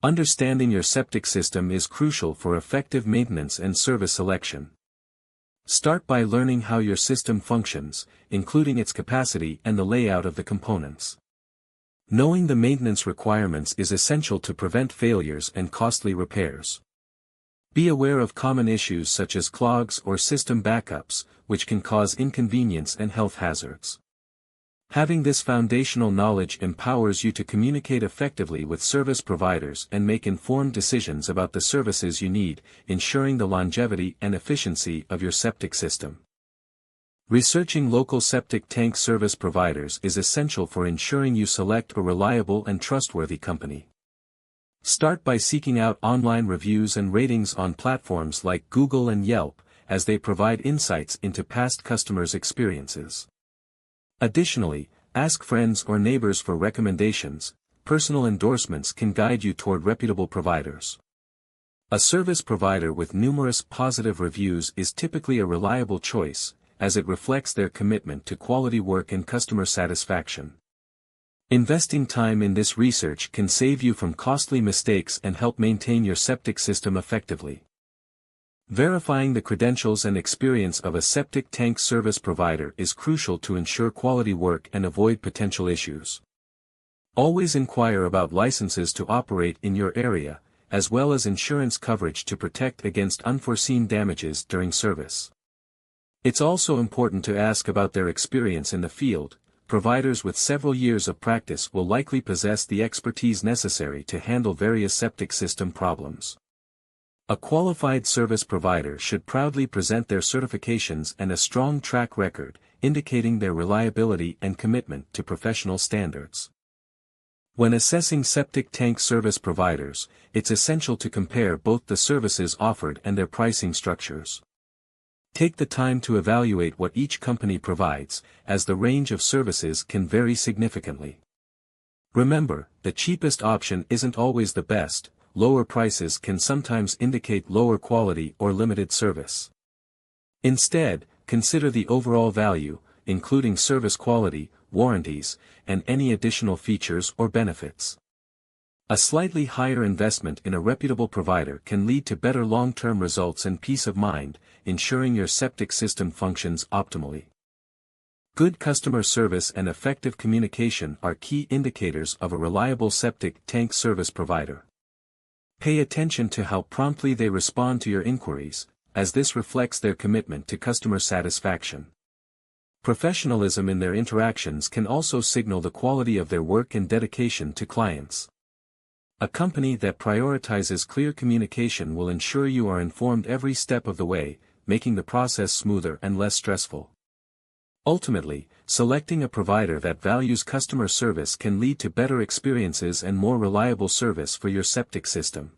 Understanding your septic system is crucial for effective maintenance and service selection. Start by learning how your system functions, including its capacity and the layout of the components. Knowing the maintenance requirements is essential to prevent failures and costly repairs. Be aware of common issues such as clogs or system backups, which can cause inconvenience and health hazards. Having this foundational knowledge empowers you to communicate effectively with service providers and make informed decisions about the services you need, ensuring the longevity and efficiency of your septic system. Researching local septic tank service providers is essential for ensuring you select a reliable and trustworthy company. Start by seeking out online reviews and ratings on platforms like Google and Yelp, as they provide insights into past customers' experiences. Additionally, ask friends or neighbors for recommendations. Personal endorsements can guide you toward reputable providers. A service provider with numerous positive reviews is typically a reliable choice, as it reflects their commitment to quality work and customer satisfaction. Investing time in this research can save you from costly mistakes and help maintain your septic system effectively. Verifying the credentials and experience of a septic tank service provider is crucial to ensure quality work and avoid potential issues. Always inquire about licenses to operate in your area, as well as insurance coverage to protect against unforeseen damages during service. It's also important to ask about their experience in the field. Providers with several years of practice will likely possess the expertise necessary to handle various septic system problems. A qualified service provider should proudly present their certifications and a strong track record, indicating their reliability and commitment to professional standards. When assessing septic tank service providers, it's essential to compare both the services offered and their pricing structures. Take the time to evaluate what each company provides, as the range of services can vary significantly. Remember, the cheapest option isn't always the best. Lower prices can sometimes indicate lower quality or limited service. Instead, consider the overall value, including service quality, warranties, and any additional features or benefits. A slightly higher investment in a reputable provider can lead to better long-term results and peace of mind, ensuring your septic system functions optimally. Good customer service and effective communication are key indicators of a reliable septic tank service provider. Pay attention to how promptly they respond to your inquiries, as this reflects their commitment to customer satisfaction. Professionalism in their interactions can also signal the quality of their work and dedication to clients. A company that prioritizes clear communication will ensure you are informed every step of the way, making the process smoother and less stressful. Ultimately, selecting a provider that values customer service can lead to better experiences and more reliable service for your septic system.